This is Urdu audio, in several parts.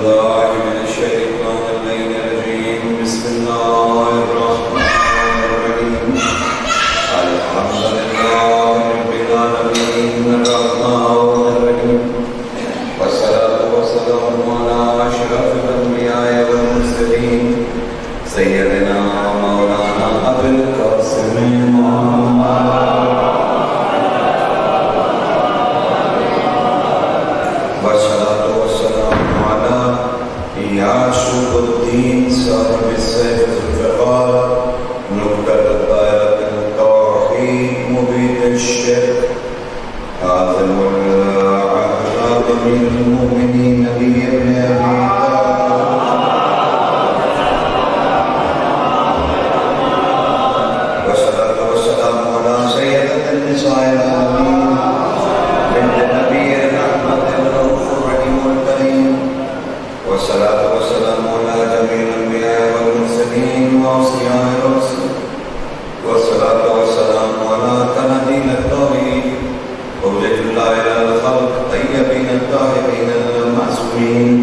بالله من الشيطان الرجيم بسم الله الرحمن الرحيم الحمد لله رب العالمين الرحمن الرحيم والصلاة والسلام على أشرف الأنبياء والمرسلين سيدنا مولانا أبي القاسم والصلاة والسلام على يعشق الدين صاحب السيف الفقار نكتة الدائرة التوحيد مبيد الشرك عازم الأعراب من المؤمنين نبي ابن أبي والصلاة والسلام على سيدة النساء العالمين بنت النبي الرحمة الرؤوف الرحيم الكريم والصلاة والسلام على جميع الأنبياء والمرسلين وأوصياء الرسل والصلاة والسلام على كنادين التوحيد ووجه الله إلى الخلق طيبين الطاهرين المعصومين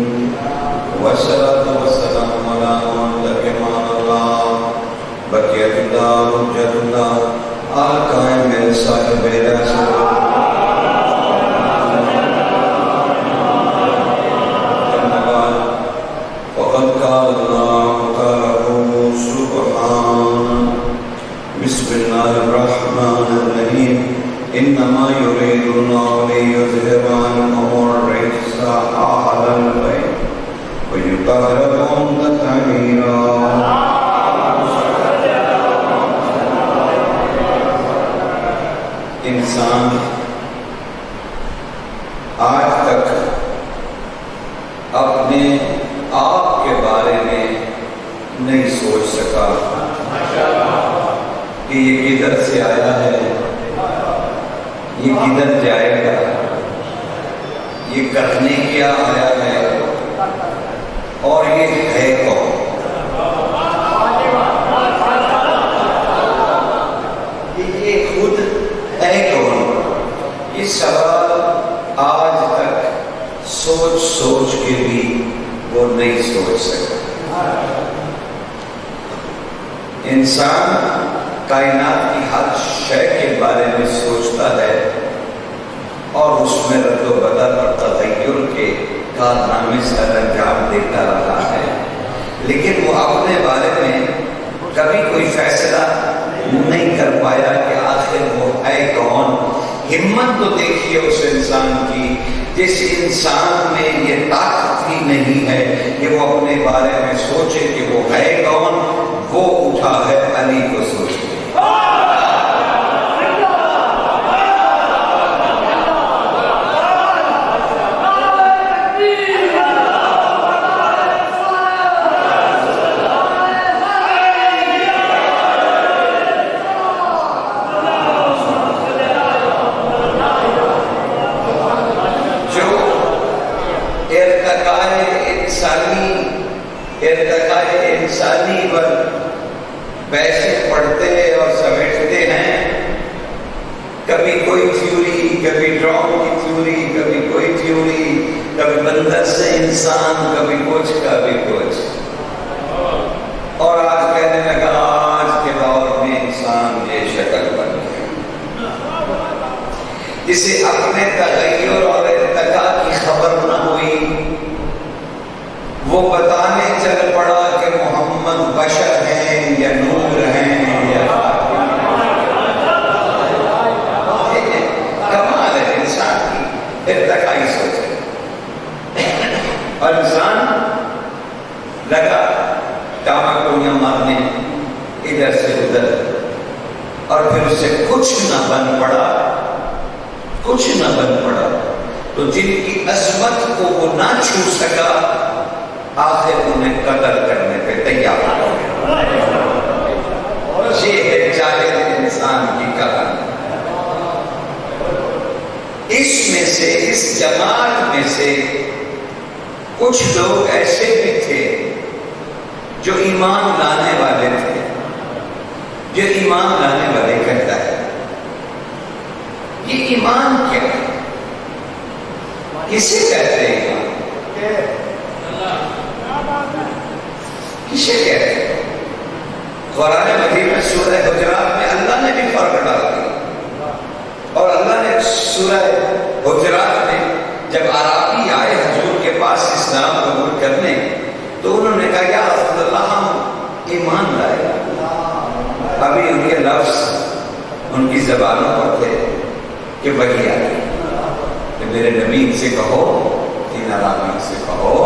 والصلاة والسلام على من ترجمان الله بقية الله حجة الله القائم صاحب العصر قال الله تعالى سبحانه بسم الله الرحمن الرحيم إنما يريد الله ليذهب عنكم الرجس أهل البيت ويطهركم تطهيرا انسان آج تک اپنے آپ کے بارے میں نہیں سوچ سکا کہ یہ کدھر سے آیا ہے، یہ کدھر جائے گا، یہ کرنے کیا آیا ہے اور یہ ہے کون۔ یہ خود ہے کون، یہ سوال آج تک سوچ سوچ کے بھی وہ نہیں سوچ سکتا۔ انسان کائنات کی ہر شے کے بارے میں سوچتا ہے اور اس میں رد و بدل اور تغیر کے کارنامے سر انجام دیتا رہا ہے، لیکن وہ اپنے بارے میں کبھی کوئی فیصلہ نہیں کر پایا کہ آخر وہ ہے کون۔ ہمت تو دیکھیے اس انسان کی جس انسان میں یہ طاقت ہی نہیں ہے کہ وہ اپنے بارے میں سوچے کہ وہ ہے کون۔ وہ اٹھا ہے علی کو سوچے۔ ارتقائے انسانی پر پیسے پڑھتے اور سمیٹتے ہیں، کبھی کوئی تھیوری، کبھی ڈراؤن کی تھیوری، کبھی کوئی تھیوری، کبھی بندر سے انسان، کبھی کچھ کبھی کچھ، اور آج کہنے لگا آج کے دور میں انسان یہ شکل بن گیا۔ جسے اپنے تغیر اور ارتقاء کی خبر نہ ہوئی وہ بتانے چل پڑا کہ محمد بشر ہیں یا نور ہیں یا کمال ہے انسان کی ارتقائی سوچ ہے۔ اور انسان لگا ٹامکٹویاں مارنے ادھر سے ادھر، اور پھر اسے کچھ نہ بن پڑا تو جن کی عظمت کو وہ نہ چھو سکا آخر انہیں قتل کرنے پہ تیار ہو گیا۔ یہ ہے جاہل انسان کی کہانی۔ اس میں سے، اس جماعت میں سے کچھ لوگ ایسے بھی تھے جو ایمان لانے والے تھے، جو ایمان لانے والے کہتا ہے یہ ایمان کیا ہے، کسے کہتے ہیں ایمان؟ کسے کہتے ہیں؟ قرآن مجید میں سورہ حجرات میں اللہ نے بھی فرق ڈال دیا، اور اللہ نے سورہ حجرات میں جب عربی آئے حضور کے پاس اسلام قبول کرنے تو انہوں نے کہا یا رسول اللہ ہم ایمان لائے، ابھی ان کے لفظ ان کی زبانوں پر تھے کہ وہی آ گئی کہ میرے نبی سے کہو، تین عربی سے کہو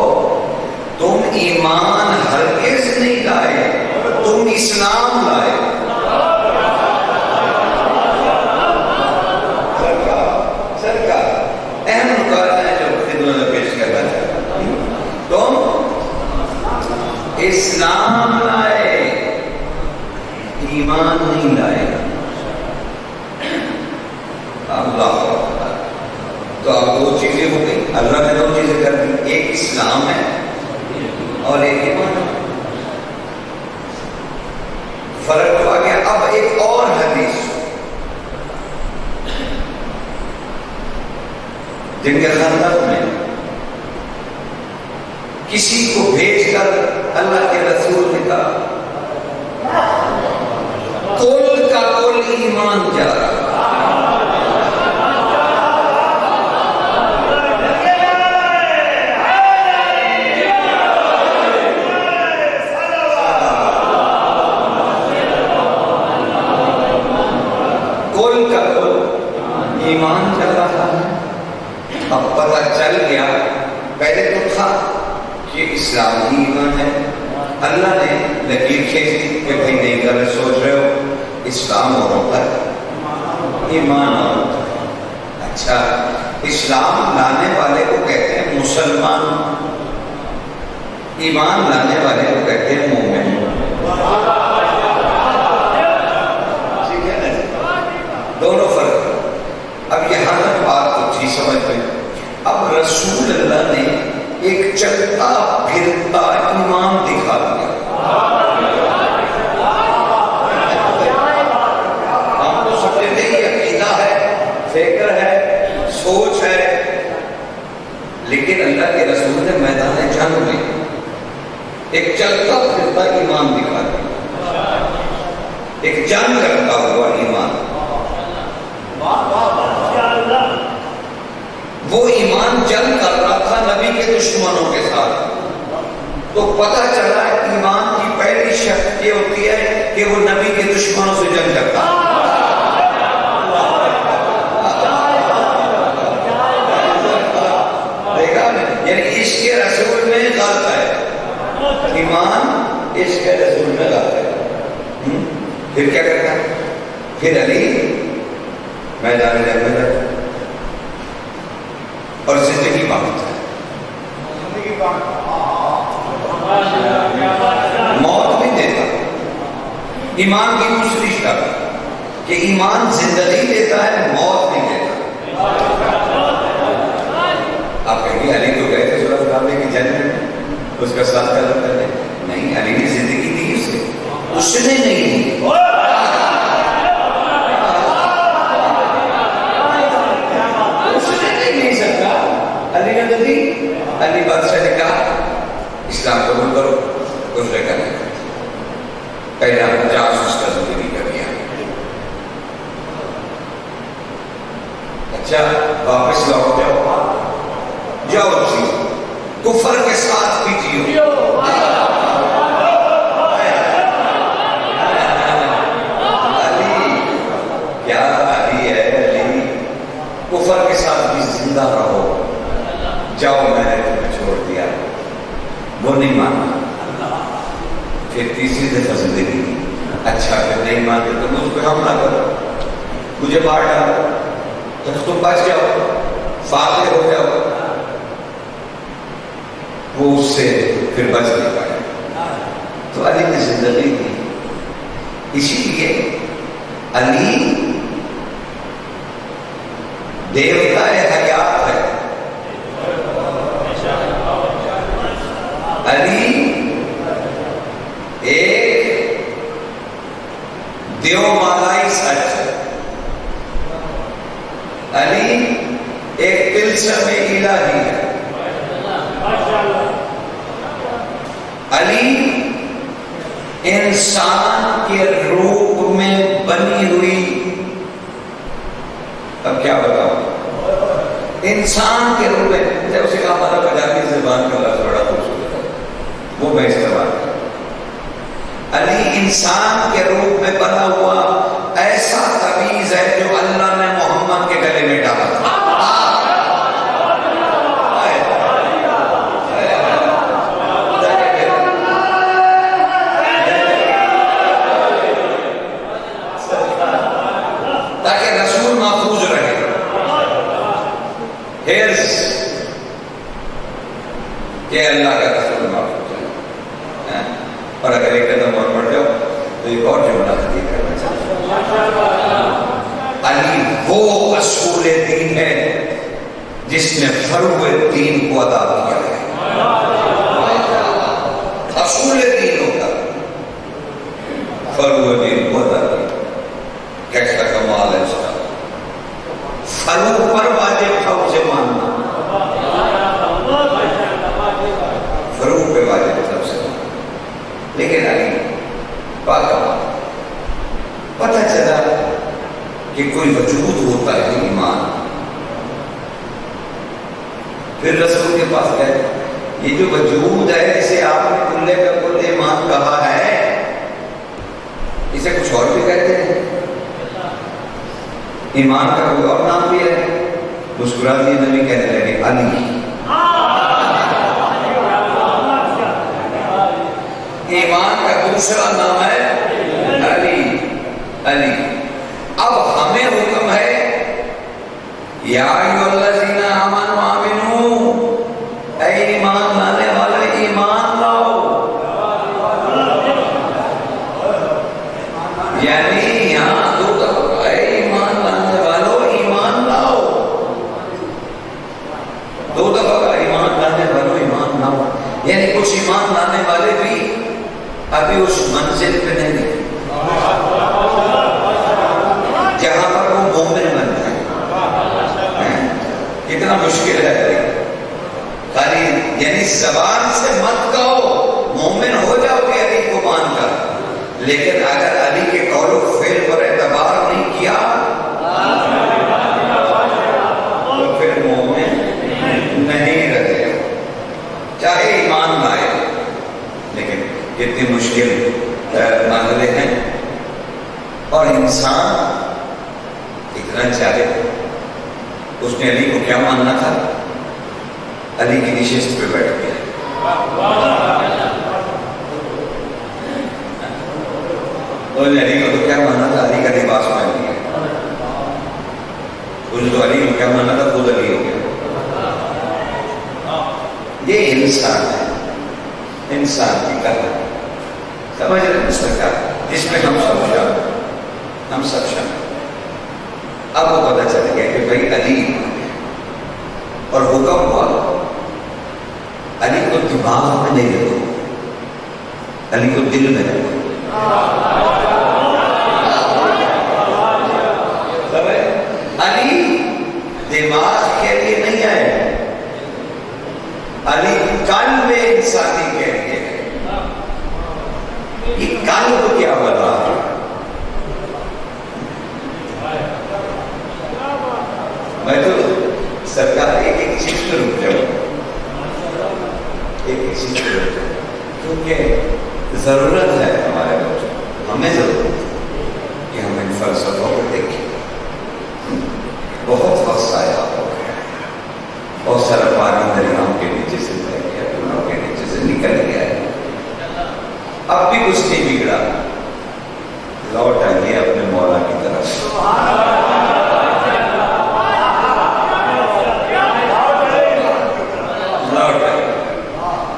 تم ایمان ہرگز نہیں لائے، تم اسلام لائے۔ سرکار اہم مقابلہ ہے جو خدمت میں پیش کرنا چاہتا ہوں، تم اسلام لائے، ایمان نہیں لائے۔ اللہ تو اب دو چیزیں ہو گئی، اللہ نے دو چیزیں کر دی، ایک اسلام ہے اور ایک ایمان ہے۔ فرق تو آ گیا۔ اب ایک اور حدیث جن کے خاندان میں کسی کو بھیج کر اللہ کے رسول نے کہا کل کا کل ایمان جا رہا، ایمان چل رہا ہے۔ اب پتہ چل گیا، پہلے تو تھا کہ اسلام ہی ایمان ہے، اللہ نے لکیر کھینچ دی کہ بھائی نہیں غلط سوچ رہے ہو، اسلام اور ہوتا ہے، ایمان اور ہوتا ہے۔ اچھا، اسلام لانے والے کو کہتے ہیں مسلمان، ایمان لانے والے کو کہتے ہیں مومن۔ ٹھیک ہے نا، دونوں فرق۔ اب یہاں تک بات تو تھی سمجھ میں۔ اب رسول اللہ نے ایک چلتا پھرتا ایمان دکھا دیا۔ ہم تو سمجھتے ہیں یہ عقیدہ ہے، فکر ہے، سوچ ہے، لیکن اللہ کے رسول نے میدان جنگ میں ایک چلتا پھرتا ایمان دکھا دیا، ایک جنگ کرتا ہوا ایمان۔ وہ ایمان جنگ کر رہا تھا نبی کے دشمنوں کے ساتھ، تو پتہ چلا ایمان کی پہلی شرط یہ ہوتی ہے کہ وہ نبی کے دشمنوں سے جنگ کرتا ہے۔ دیکھا یعنی عشق کے رسول میں غلط ہے، ایمان عشق کے رسول میں غلط ہے۔ پھر کیا کرتا ہے؟ پھر علی میدان جنگ میں رہتا ہے اور زندگی مانگتا ہے، موت نہیں دیتا۔ ایمان کی دوسری شرط کہ ایمان زندگی دیتا ہے، موت نہیں دیتا۔ آپ کہیں گے علی تو گئے تھے سورہ کعبے کی جنگ میں اس کا ساتھ قدم کرنے، نہیں، علی نے زندگی دی اسے، اس نے نہیں دی۔ علی نے تو دی، علی بادشاہ نے کہا اسلام قبول کرو، اس نے کہا پہلا 50 اس کا زندگی کر دیا۔ اچھا واپس لوٹ جاؤ جی، کفر کے ساتھ بھی جیو۔ علی کیا علی ہے، علی کفر کے ساتھ بھی زندہ رہو، جاؤ میں نے تمہیں چھوڑ دیا۔ وہ نہیں مانا، پھر تیسری دفعہ زندگی دی۔ اچھا پھر نہیں مانتے تو مجھ پہ حملہ کرو، مجھے مار ڈالو، تو تم بچ جاؤ، فاتح ہو جاؤ۔ وہ اس سے پھر بچ نہیں پائے، تو علی نے زندگی دی۔ اسی لیے علی دیوتا حیات ہے، علی ایک دیو مالائی سچ ہے، علی ایک تلسم الہی ہے، علی انسان کے روپ میں بنی ہوئی. اب کیا بتاؤں؟ انسان کے روپ میں. جب اسے کہا ہمارا پنجابی زبان کا لفظ بڑا خوبصورت ہے، وہ میں استعمال کروں. علی انسان کے روپ میں بنا ہوا ایسا تعویذ ہے جو اللہ نے محمد کے گلے میں ڈالا تھا. تاکہ رسول محفوظ رہے. کہ اللہ کا رسول محفوظ رہے. اور اگر ایک قدم اور بڑھ جاؤ تو ایک اور جملہ حدیث کرنا چاہتا ہوں. علی وہ اصول دین ہے جس نے فروع دین کو ادا کیا ہے. اصول دین ہوتا فروع دین کو ادا کیا. کیسا کمال ہے اس کا. فروع پر واجب تھا اسے ماننا، فروع پہ واجب تھا اسے ماننا. لیکن علی پاک پتہ چلا کہ کوئی وجود ہوتا ہے ایمان. پھر رسول کے پاس گئے. یہ جو وجود ہے جسے آپ نے کلے کا کل ایمان کہا ہے، اسے کچھ اور بھی کہتے ہیں. ایمان کا کوئی اور نام بھی ہے. مسکرا دیے نبی، کہنے لگے علی. ایمان کا دوسرا نام ہے علی. علی. اب ہمیں حکم ہے یا ایھا الذین آمنوا آمنوا، اے ایمان لانے والے ایمان لاؤ. یعنی یہاں دو طرف اے ایمان لانے والوں ایمان لاؤ. دو دفعہ ایمان لانے والوں ایمان لاؤ. یعنی کچھ ایمان لانے والے بھی ابھی اس منزل پہ نہیں گئے جہاں پر وہ مومن بن جائے. کتنا مشکل ہے. خالی یعنی زبان سے مت کہو مومن ہو جاؤ گے علی کو مان کر، لیکن اگر علی کے قول و فعل پر اعتبار نہیں کیا تو پھر مومن نہیں رہے، چاہے ایمان لائے. لیکن کتنی مشکل معاملے ہیں. اور انسان اتنا چاہے. اس نے علی کو کیا ماننا تھا؟ علی کی نشست پہ بیٹھ گیا. انہوں نے علی کو تو کیا ماننا تھا؟ علی کا لباس پہن لیا. انہوں نے تو علی کو کیا ماننا تھا؟ خود علی ہو گیا. یہ انسان ہے، انسان کی کہانی. سمجھ رہے ہیں سرکار؟ جس میں ہم سب شامل. اب وہ پتہ چل گیا کہ بھائی علی، اور حکم ہوا علی کو دماغ میں نہیں رکھو، علی کو دل میں رکھو. علی دماغ کے لیے نہیں آئے، علی قلب انسانی کے لیے. یہ قلب کیا بنا ہے؟ میں تو سرکار ایک چیز پہ رک جاؤں، ایک چیز پہ رک جاؤں، کیونکہ ضرورت ہے ہمارے بچوں، ہمیں ضرورت ہے کہ ہم ان فلسفوں کو دیکھیں. بہت وقت ضائع ہو گیا ہے. بہت سارا پانی دریاؤں کے نیچے سے بہ گیا، دنوں کے نیچے سے نکل گیا ہے. اب بھی کچھ نہیں بگڑا. لوٹ آئیے اپنے مولا کی طرف.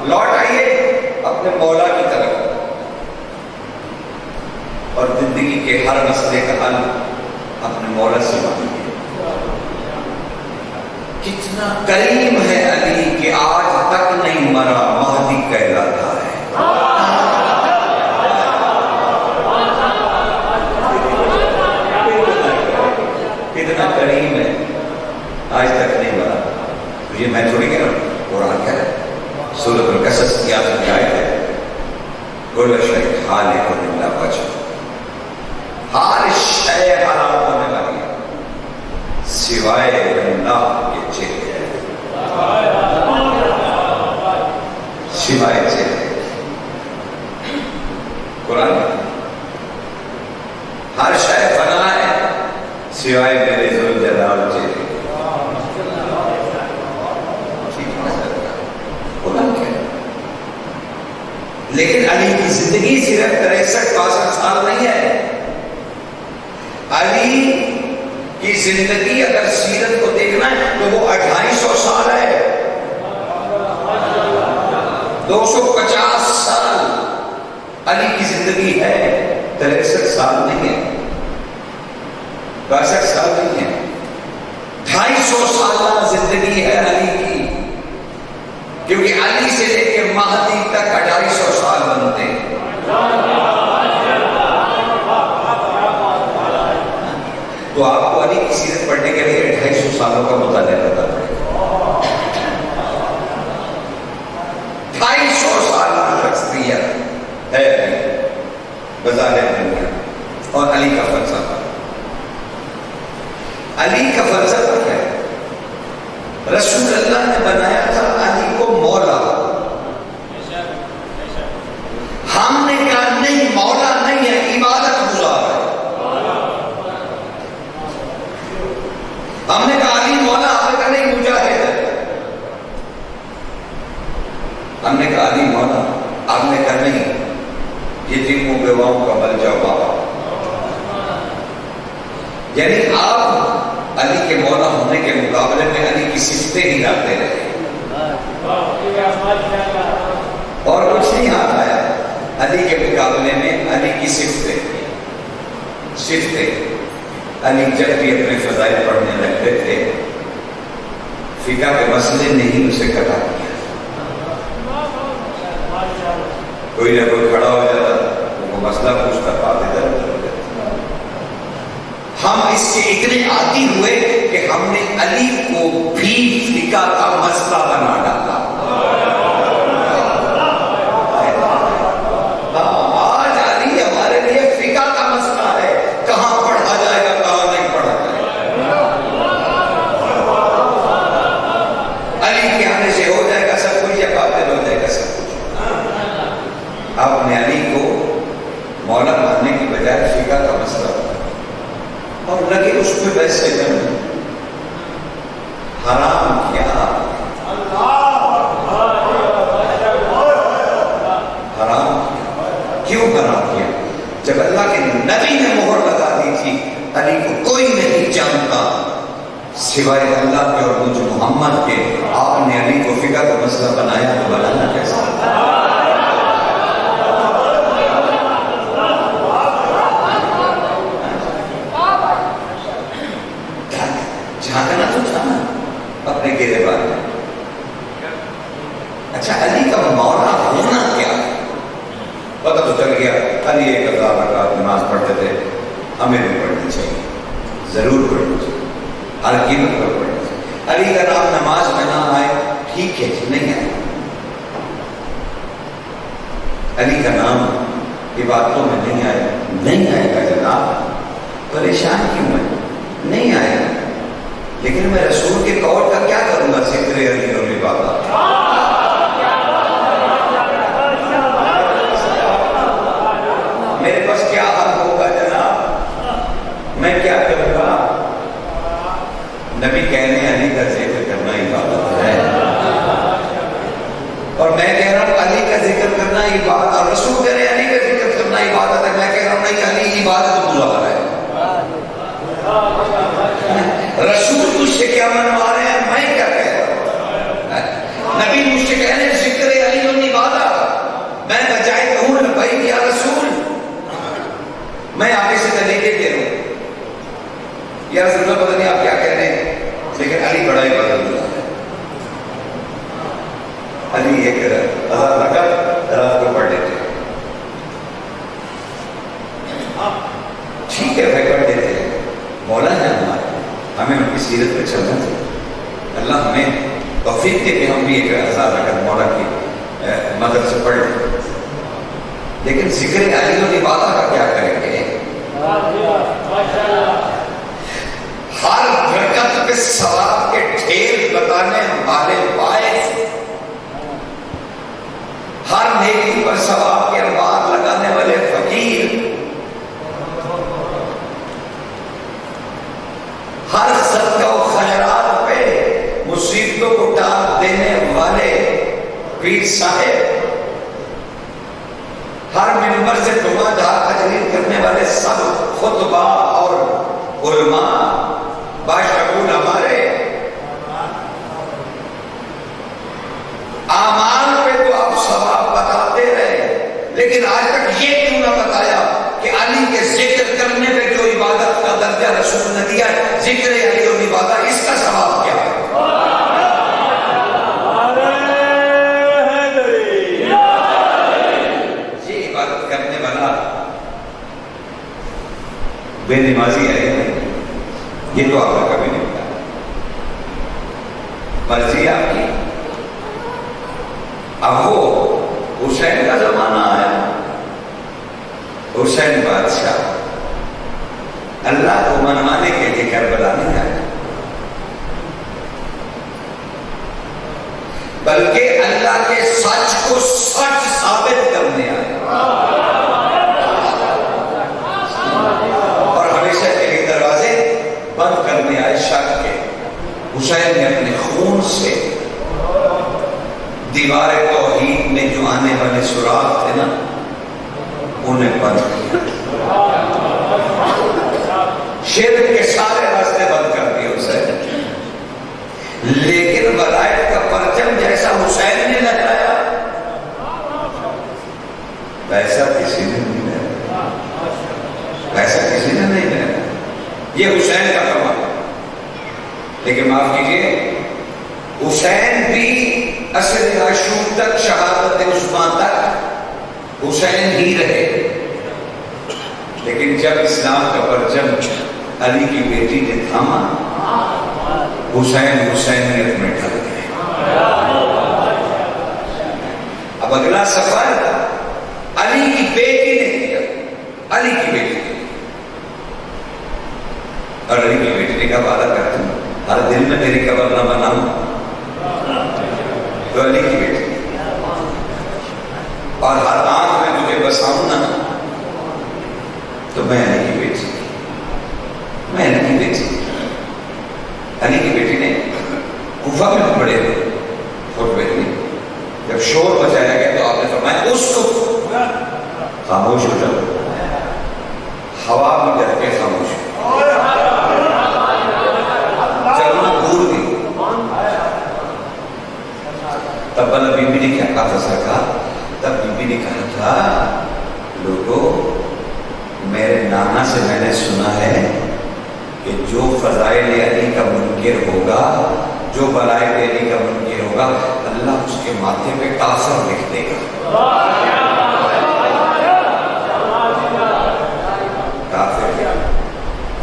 لوٹ آئیے اپنے مولا کی طرف، اور زندگی کے ہر مسئلے کا حل اپنے مولا سے مانگیے. کتنا کریم ہے علی کہ آج تک نہیں مرا، مہدی کہلاتا ہے. کتنا کریم ہے، آج تک نہیں مرا. یہ میں تھوڑی کہہ رہا ہوں، قرآن کہہ رہا ہے. سورۃ القصص کی آخری آیت ہے، کل شیء خالق الا وجہ، ہر شے حرام ہونے والی ہے سوائے اللہ کے چہرے، سوائے چہرے۔ قرآن ہر شے فنا ہے سوائے میرے ذوالجلال چہرے۔ قرآن کیا ہے؟ لیکن علی کی زندگی صرف 63-64 سال نہیں ہے۔ علی کی زندگی اگر سیرت کو دیکھنا ہے تو وہ 250 سال ہے، 250 سال علی کی زندگی ہے، 63 سال نہیں ہے، 62 سال نہیں ہے، 250 سالہ زندگی ہے علی کی، کیونکہ علی سے لے کے مہدی تک 250 سال بنتے ہیں۔ تو آپ کو علی کی سیرت پڑھنے کے لیے 250 سالوں کا مطالعہ کرنا پڑے گا۔ 250 سال کی شخصیت ہے علی بظاہر دنیا، اور علی کا فلسفہ، علی کا فلسفہ کیا ہے؟ رسول اللہ نے بنایا تھا علی کو مولا، ہم نے کہا نہیں مولا نہیں ہے، عبادت گزار ہے۔ ہم نے کہا علی مولا، آپ نے کہا نہیں مجاہد ہے۔ ہم نے کہا علی مولا، آپ نے کہا نہیں یتیموں بیواؤں کا بل جاؤ بابا۔ یعنی آپ علی کے مولا ہونے کے مقابلے میں علی کی صفتیں ہی لاتے رہے اور کچھ نہیں ہاتھ آیا۔ علی کے مقابلے میں علی کی صفتیں علی جب بھی اپنے فضائل پڑھنے لگتے تھے فقہ کے مسئلے نہیں اسے کٹا کیا، کوئی نہ کوئی کھڑا ہو جاتا وہ مسئلہ پوچھتا، بات ادھر ادھر ہو جاتی۔ ہم اس کے اتنے عادی ہوئے کہ ہم نے علی کو بھی فقہ کا مسئلہ بنا ڈالا۔ آج علی ہمارے لیے فقہ کا مسئلہ ہے، کہاں پڑھا جائے گا کہاں نہیں پڑھا جائے گا۔ علی کے آنے سے ہو جائے گا سب کچھ یا باطل ہو جائے گا سب کچھ۔ آپ نے علی کو مولا ماننے کی بجائے فقہ کا مسئلہ اور لگے اس پہ ویسے کرنے، حرام کیا، حرام کیوں حرام کیا؟ جب اللہ کے نبی نے مہر لگا دی تھی علی کو کوئی نہیں جانتا سوائے اللہ کے اور مجھ محمد کے، آپ نے علی کو فقہ کا مسئلہ بنایا تو بنانا کیسا؟ جھانکنا تو تھا نا اپنے گرے بار میں۔ اچھا علی کا مولا ہونا کیا ہے؟ پتہ تو چل گیا علی 1000 رکعت نماز پڑھتے تھے، ہمیں بھی پڑھنی چاہیے، ضرور پڑھنی چاہیے، ہر قیمت پر پڑھنی چاہیے۔ علی کا نام نماز میں نہ آئے ٹھیک ہے، نہیں آئے۔ علی کا نام عبادتوں میں نہیں آئے گا جناب، پریشان کیوں ہے؟ نہیں آئے گا، لیکن میں رسول کے قول کا کیا کروں گا؟ ذکر علی اور عبادت۔ میرے پاس کیا حق ہوگا جناب؟ میں کیا کروں گا؟ نبی کہنے علی کا ذکر کرنا عبادت ہے، اور میں کہہ رہا ہوں علی کا ذکر کرنا عبادت، اور رسول کہہ رہے علی کا ذکر کرنا عبادت ہے، میں کہہ رہا ہوں نہیں علی عبادت گزار ہے۔ رسول مجھ سے کیا منوا رہے ہیں، میں کیا کہہ رہا ہوں؟ نبی مجھ سے کہہ رہے ہیں ذکر علی و عبادت، میں بجائے کہوں لبیک یا رسول، میں آگے سے طریقے دے رہا ہوں یا رسول اللہ پتہ نہیں آپ کیا کہہ رہے ہیں، لیکن علی بڑا عبادت گزار ہے۔ علی ایک 1000 رکعت رات کو پڑھ لیتے، ٹھیک ہے بھائی پڑھ لیتے ہیں، مولا ہے ہمارے، ہمیں ان کی سیرت پہ چلنا چاہیے۔ اللہ ہمیں توفیق دے کہ ہم بھی 1000 رکعت مولا کی مدد سے پڑھ لیں، لیکن ذکر علی و عبادہ کا کیا کریں گے؟ ہر برکت پہ ثواب کے ڈھیر بتانے والے باعث، ہر نیکی پر ثواب کے انوار لگانے والے فقیر، ہر صدقہ و خیرات پہ مصیبتوں کو ٹال دینے والے پیر صاحب، ہر منبر سے دعا دعا تجلیل کرنے والے سب خطبہ اور علماء باشعور ہمارے اعمال پہ تو آپ ثواب بتاتے رہے، لیکن آج تک یہ کیوں نہ بتایا کہ علی کے ذکر کرنے پہ جو عبادت کا درجہ رسول نے دیا ہے، ذکر علی اور عبادت، اس کا ثواب کیا ہے؟ یہ عبادت کرنے والا بے نمازی ہے نہیں، یہ تو آپ نے کبھی نہیں بتایا، مرضی آپ کی۔ اب وہ حسین کا زمانہ آیا، حسین بادشاہ اللہ کو منوانے کے لیے کربلا نہیں آیا، بلکہ اللہ کے سچ کو سچ ثابت کرنے آیا، اور ہمیشہ کے لیے دروازے بند کرنے آئے شک کے۔ حسین نے اپنے خون سے دیوار توحید میں جو آنے والے سوراخ تھے نا، انہیں بند کیا، شرک کے سارے راستے بند کر دیے حسین، لیکن ولایت کا پرچم جیسا حسین نے لہرایا ویسا کسی نے نہیں لہرایا، ویسا کسی نے نہیں لہرایا، یہ حسین کا کمال۔ لیکن معاف کیجیے، حسین بھی اصل عاشور تک، شہادت عثمان تک حسین ہی رہے، لیکن جب اسلام کا پرچم علی کی بیٹی نے تھاما، حسینیت میں ڈھل گئے۔ اب اگلا سفر علی کی بیٹی نے کیا، علی کی بیٹی نے، اور علی کی بیٹی نے کہا وعدہ کرتی ہوں ہر دل میں تیری قبر نہ بناؤں، تو علی کی بیٹی، اور ہر آنکھ میں تجھے بساؤں نا، تو میں علی کی بیٹی، میں علی کی بیٹی۔ علی کی بیٹی نے کوفہ میں بڑے خطبے دیے، جب شور بچایا گیا تو آپ نے فرمایا اس کو خاموش ہو جاؤ، ہوا میں ڈر کے خاموش ہو، چلنا بھول گئی۔ تب والا بی بی نے کیا کہا تھا سرکار؟ تب بی بی نے کہا تھا لوگوں، میرے نانا سے میں نے سنا ہے کہ جو فضائل علی کا منکر ہوگا، جو برائے علی کا منکر ہوگا، اللہ اس کے ماتھے پہ کافر لکھ دے گا،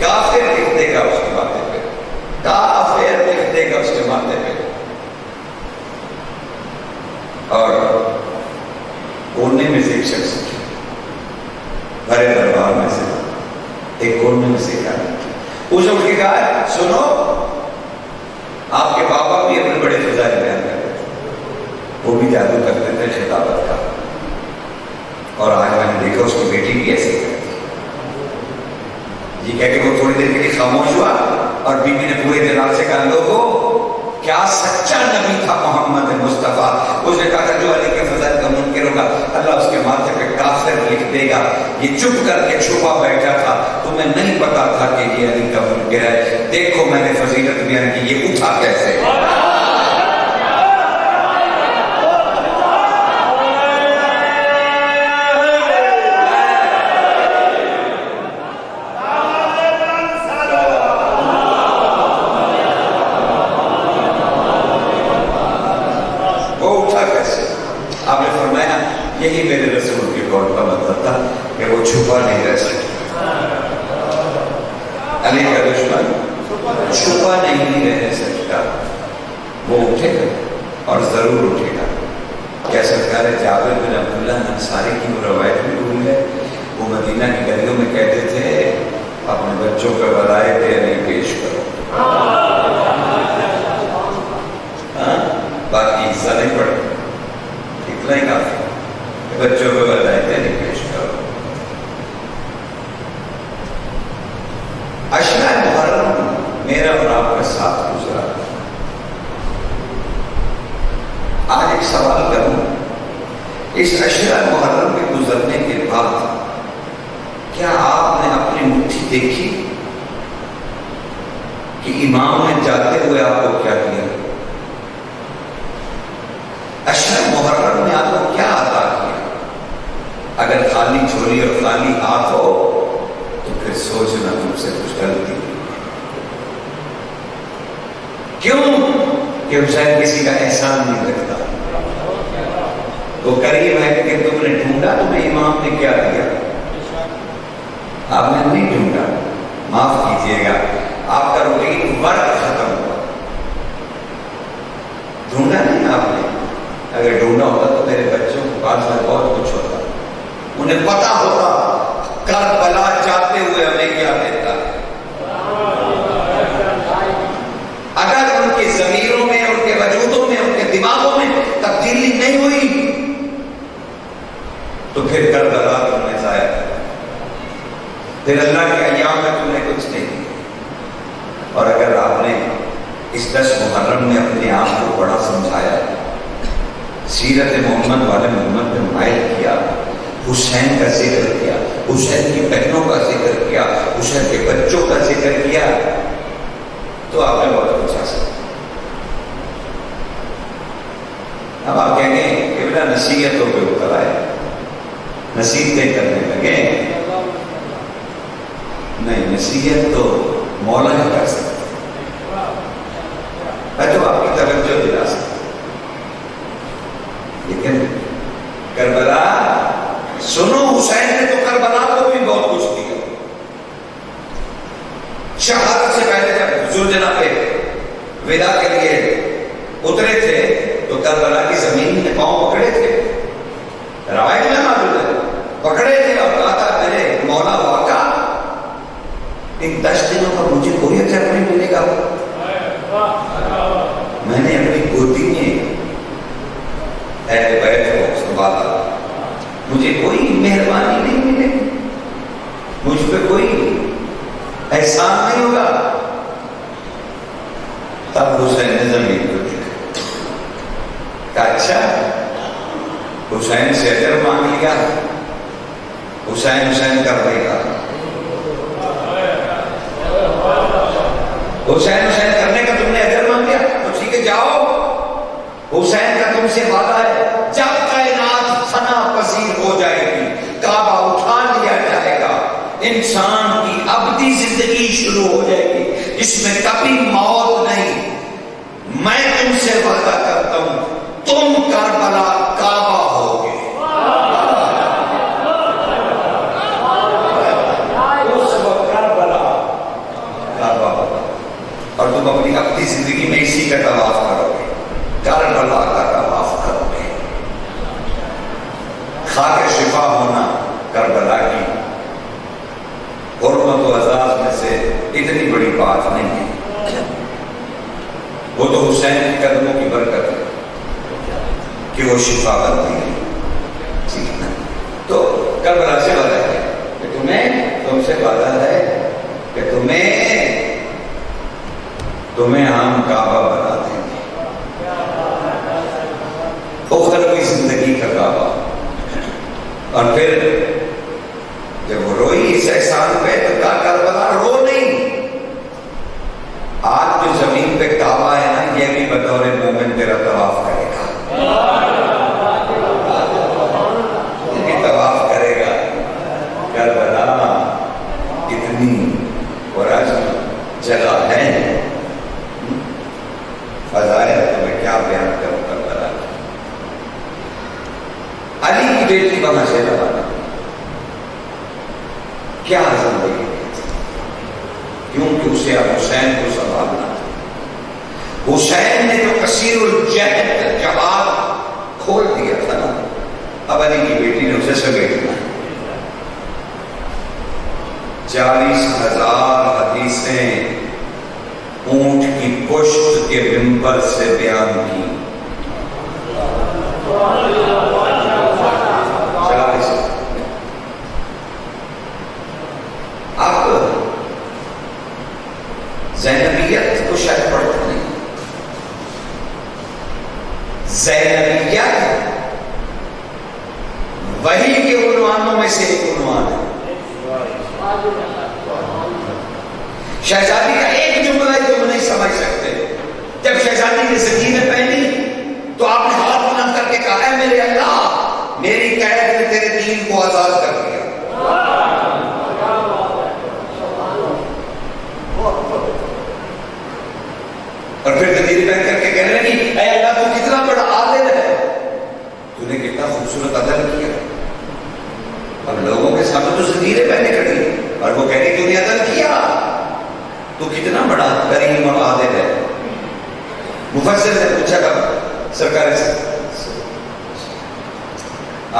کافر لکھ دے گا اس کے ماتھے پہ، کافر لکھ دے گا اس کے ماتھے پہ۔ اور کونے میں سے ایک شخص بھرے دربار میں سے ایک کونے میں سے کہا، اس نے کہا سنو، آپ کے بابا بھی اپنے بڑے فضائل بیان کرتے تھے، وہ بھی جادو کرتے تھے خطابت کا، اور آج میں نے دیکھا اس کی بیٹی بھی ایسے کرتی۔ یہ کہہ کے وہ تھوڑی دیر کے لیے خاموش ہوا، اور بی بی نے پورے دل سے کہا لوگوں کیا سچا نبی تھا محمد مصطفیٰ، اس نے کہا جو علی کے فضائل کا منکر ہوگا اللہ اس کے ماتھے پہ کافر لکھ دے گا۔ یہ چپ کر کے چھپا بیٹھا تھا، تمہیں نہیں پتا تھا کہ یہ علی کا منکر ہے، دیکھو میں نے فضیلت بیان کی، یہ اٹھا کیسے۔ یہی میرے رسول کے قول کا مطلب تھا کہ وہ چھپا نہیں رہ سکتا، علی کا دشمن چھپا نہیں رہ سکتا، وہ اٹھے گا اور ضرور اٹھے گا۔ کیا سرکار جابر بن عبداللہ انصاری کی روایت میں مدینہ کی گلیوں میں کہتے تھے اپنے بچوں کے ولایت نہیں پیش کرو، باقی حصہ نہیں پڑتا، اتنا ہی کافی، بچوں کے ولایت نہیں پیش کرو۔ عشرہ محرم میرا اور آپ کا ساتھ گزرا۔ آج ایک سوال کروں، اس عشرہ محرم کے گزرنے کے بعد کیا آپ نے اپنی مٹھی دیکھی کہ امام نے جاتے ہوئے آپ کو کیا کیا؟ عشرہ محرم نے آپ کو کیا عطا کیا؟ اگر خالی جھولی اور خالی ہاتھ ہو تو پھر سوچنا تم سے کچھ غلطی ہے۔ کیوں کہ حسین کسی کا احسان نہیں رکھتا، وہ قریب ہے کہ تم نے ڈھونڈا، تمہیں امام نے کیا دیا؟ آپ نے نہیں ڈھونڈا، معاف کیجیے گا، آپ کا روٹین ورک ختم ہوا، ڈھونڈا نہیں آپ نے۔ اگر ڈھونڈا ہوتا تو میرے بچوں کے پاس میں بہت کچھ ہوتا، انہیں پتا ہوتا کربلا جاتے ہوئے ہمیں کیا دیتا ہے۔ اگر ان کے ضمیروں میں، ان کے وجودوں میں، ان کے دماغوں میں تبدیلی نہیں ہوئی تو پھر کربلا تم نے ضائع کر، پھر اللہ کے ایام میں تم نے کچھ نہیں دیا۔ اور اگر آپ نے اس 10 محرم میں اپنے آپ کو بڑا سمجھایا، سیرت محمد والے محمد میں مائل کیا، حسین کا ذکر کیا، حسین کی بہنوں کا ذکر کیا، حسین کے بچوں کا ذکر کیا، تو آپ نے بہت کچھ حاصل۔ اب آپ کہیں گے کہ بیٹا نصیحتوں پہ اتر آئے، نصیحتیں کرنے لگے، نہیں، نصیحت تو مولا ہی کر سکتے، میں تو آپ کی توجہ دلا سکتا، لیکن کربلا سنو، حسین نے تو کربلا کو بھی بہت کچھ دیا۔ شہادت سے پہلے جب زلجنا پہ ودا کے لیے اترے تھے تو کربلا کی زمین میں پاؤں پکڑے تھے، روایت میں معلوم ہے، پکڑے تھے اور کہا تھا میرے مولا واقع ان 10 دنوں کا مجھے کوئی اجر نہیں ملے گا، میں نے اپنی گودی میں اہل بیت کو سنبھالا، مجھے کوئی مہربانی نہیں ملے گی، مجھ پہ کوئی احسان نہیں ہوگا۔ تب حسین نے زمین کو دیکھا، کہا اچھا حسین سے اجر مانگ لیا، حسین کر دے گا، حسین کرنے کا تم نے اجر مانگ لیا تو ٹھیک ہے، جاؤ، حسین کا تم سے وعدہ ہے جب کائنات فنا پذیر ہو جائے گی، کعبہ اٹھا لیا جائے گا، انسان کی ابدی زندگی شروع ہو جائے گی جس میں کبھی موت نہیں، میں تم سے وعدہ کرتا ہوں تم کربلا کعبہ ہوگے، اس وقت کربلا کعبہ ہوگا، اور تم اپنی ابدی زندگی میں اسی کا طواف کرو گے، کربلا کا طواف کرو گے۔ خاک شفا ہونا کربلا کی حرمت و اعزاز میں سے اتنی بڑی بات نہیں ہے، وہ تو حسین کے قدموں کی برکت ہے کہ وہ شفا بنتی ہے، ٹھیک ہے نا؟ تو کربلا سے وعدہ ہے کہ تم سے وعدہ ہے کہ تمہیں ہم کعبہ بنا دیں گے، اخروی زندگی کا کعبہ۔ اور پھر جب وہ روئی اس احسان پہ تو کہا کربلا رو نہیں، آج جو زمین پہ کعبہ ہے نا یہ بھی بطور مومن تیرا طواف کرے گا، یہ بھی طواف کرے گا۔ کربلا اتنی اور آج جگہ ہے، فضائل تو میں کیا بیان کروں کربلا۔ علی کی بیٹی وہاں سے روانہ، کیا زندگی کیونکہ اسے اب حسین کو سنبھالنا تھا۔ حسین نے جو کثیر الجہد جواب کھول دیا تھا نا، اب علی کی بیٹی نے اسے سمیٹنا، 40,000 حدیثیں اونٹ کی پشت کے منبر سے بیان کی. 40. آپ زینبیت کو شاید پڑھتے نہیں. زینبیت وحی کے عنوانوں میں سے ایک عنوان ہے. شہزادی کا ایک جملہ ہے جو نہیں سمجھ سکتے. جب شہزادی نے زنجیریں پہنی تو آپ نے ہاتھ بلند کر کے کہا ہے میرے اللہ میری قید نے تیرے دین کو آزاد کر دیا. اور پھر زنجیریں پہن کر کے کہنے لگی اے اللہ تو کتنا بڑا عادل ہے, تو نے کتنا خوبصورت عدل کیا. اب لوگوں کے سامنے تو زنجیریں پہنے کھڑی اور وہ کہہ رہی تو نے عدل کیا, تو کتنا بڑا کریم اور عادل ہے. مفسر نے پوچھا کہ سرکار سے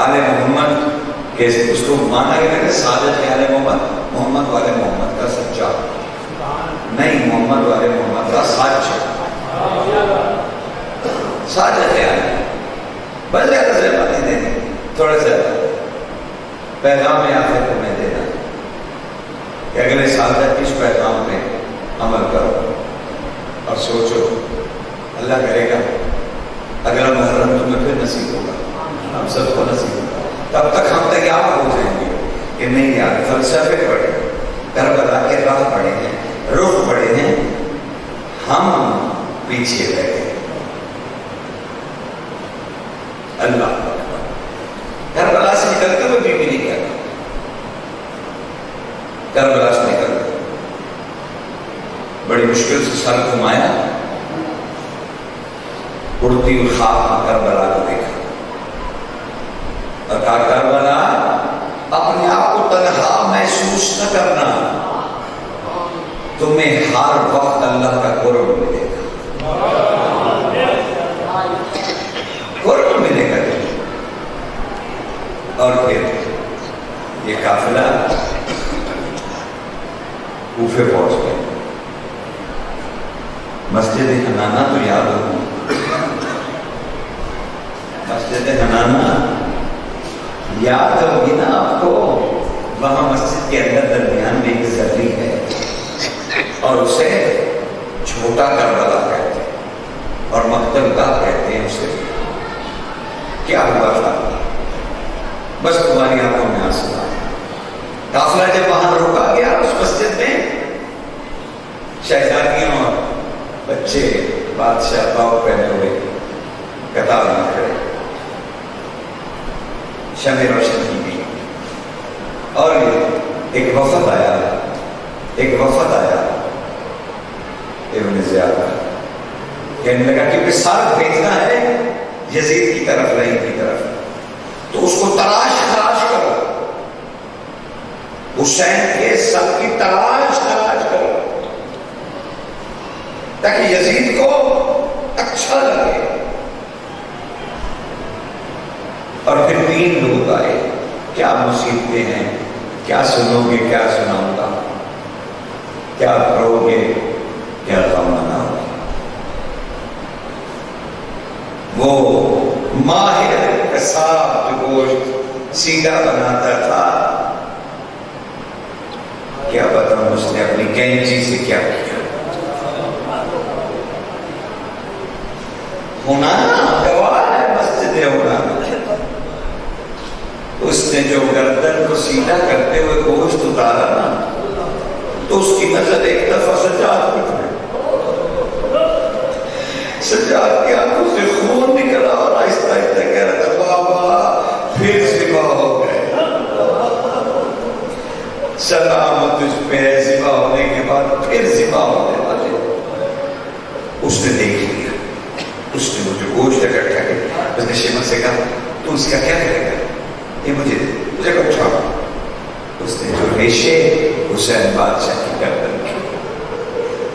آل محمد کیسے اس کو مانا گیا کہ سعادت آل محمد محمد والے محمد کا سچا نہیں, محمد والے محمد کا سچ ہے. سعادت آل بس زیادہ سے باتیں دیں تھوڑا سا پیغام آخر کو میں دینا کہ اگلے سال تک اس پیغام پہ عمل کرو اور سوچو اللہ کرے گا اگلا محرم تمہیں پھر نصیب ہوگا, ہم سب کو نصیب ہوگا. تب تک ہم تیار ہو جائیں گے کہ نہیں یار فلسفے پڑھے, کربلا کے راہ پڑھے ہیں, رخ پڑھے ہیں, ہم پیچھے رہ گئے. اللہ کربلا سے نکلتے ہوئے بھی نہیں کیا, کربلا سے نکلتے بڑی مشکل سے سر گھمایا, اڑتی ہوئی خاک کربلا کو دیکھا اور کہا کربلا اپنے آپ کو تنہا محسوس نہ کرنا, تمہیں ہر وقت اللہ کا قرب ملے گا, قرب ملے گا. اور پھر یہ قافلہ کوفے پہنچ گئے. مسجد حنانہ تو یاد ہو, مسجد حنانہ یاد ہوگی نا آپ کو, وہاں مسجد کے اندر درمیان میں ایک زری ہے اور اسے چھوٹا کربلا کہتے ہیں اور مقتل گاہ کہتے ہیں اسے. کیا ہوا تھا بس تمہاری آنکھوں میں آنسو آئے. قافلہ جب وہاں روکا گیا اس مسجد میں, شہزادیاں اور بچے بادشاہ باؤ پہنے ہوئے قطار میں کھڑے, شمع روشن کی گئی اور ایک وفد آیا ابن زیاد کہنے لگا کہ ساتھ بھیجنا ہے یزید کی طرف, لعین کی طرف, تو اس کو تلاش کرو, حسین کے سب کی تلاش کرو تاکہ یزید کو اچھا لگے. اور پھر 3 لوگ آئے, کیا مصیبتیں ہیں, کیا سنو گے, کیا سناؤں گا, کیا کرو گے, کیا غم مناؤ گے. وہ ماہر قصاب جو گوشت سیدھا بناتا تھا, کیا بتاؤں اس نے اپنی کینچی سے کیا کیا. ہنانا گواہ ہے مسجد ہنانا, اس نے جو گردن کو سیدھا کرتے ہوئے گوشت اتارا نا تو اس کی نظر ایک دفعہ سجاد پر پڑی. سجاد کی آنکھوں سے خون نکلا اور آہستہ آہستہ کہہ رہا تھا بابا پھر ذبح ہو گئے. سلام تجھ پہ ذبح ہونے کے بعد پھر ذبح ہونے والے. اس نے دیکھ لیا, اس نے مجھے گوشت اکٹھا کیا, اس نے شیما سے کہا تو اس کا کیا کرے گا, یہ مجھے اٹھاؤ. اس نے جو ریشے حسین بادشاہ کی گردن کی,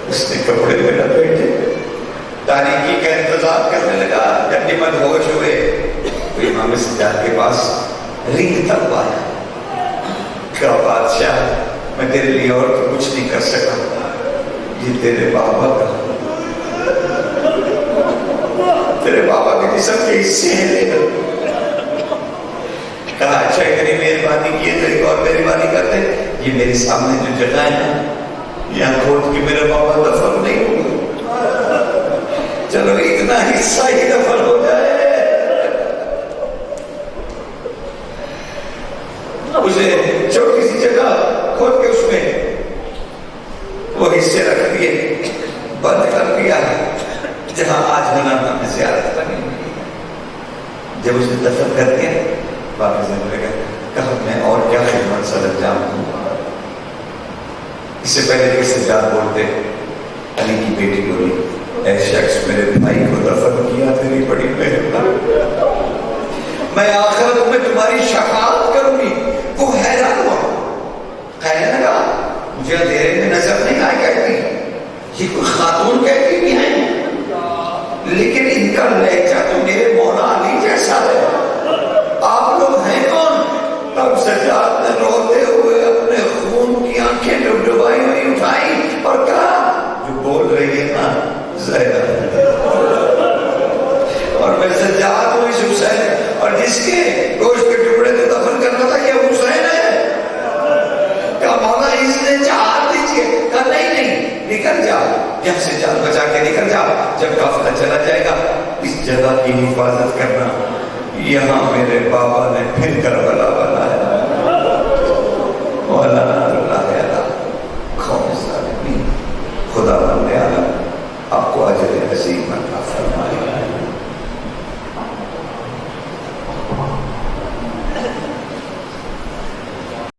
اس نے کپڑے میں لپیٹے, تاریکی کا انتظار کرنے لگا. جب یہ مدہوش ہوئے تو امام سجاد کے پاس رینگتا ہوا ہے, کیا بادشاہ میں تیرے لیے اور تو کچھ نہیں کر سکا، یہ تیرے بابا کا، تیرے بابا کے جسم کے حصے ہیں لے کر۔ کہا اچھا اتنی مہربانی کی ہے تو ایک اور مہربانی کرتے، یہ میرے سامنے جو جگہ ہے نا، یہاں کھود کے میرا بابا دفن نہیں ہوگا، چلو اتنا حصہ ہی دفن ہو جائے۔ اسے چھوٹی سی جگہ کھود کے اس میں وہ حصے رکھ دیے، بند کر دیا، جہاں آج مولانا میں زیارت بنی۔ جب اس نے دفن کر دیا واپس آنے لگا، کہا میں اور کیا خدمت سر انجام دوں؟ اس سے پہلے کہ سجاد بولتے، علی کی بیٹی بولی، اے شخص میرے بھائی کو دفن کیا، تیری بڑی مہربانی، میں آخرت میں تمہاری شفاعت کروں گی۔ وہ حیران ہوا، کہنے لگا مجھے اندھیرے میں نظر نہیں آئے، کہتی یہ کوئی خاتون کہتی بھی ہیں، لیکن ان کا لہجہ تو میرے مولا علی جیسا ہے، آپ لوگ ہیں کون؟ تب سجاد نے روتے ہوئے اپنے خون کی آنکھیں ڈبڈبائی ہوئی اٹھائی اور کہا جو بول رہی ہے نا زینب، اور میں سجاد ہوں اس حسین، اور جس کے گوشت کے ٹکڑے کو دفن کرنا تھا یہ حسین ہے۔ کہا مولا اس نے چاہ دیجیے، کہا نہیں نہیں نکل جاؤ، یہاں سے جان بچا کے نکل جاؤ، جب قافلہ چلا جائے گا اس جگہ کی حفاظت کرنا، یہاں میرے بابا نے پھر کربلا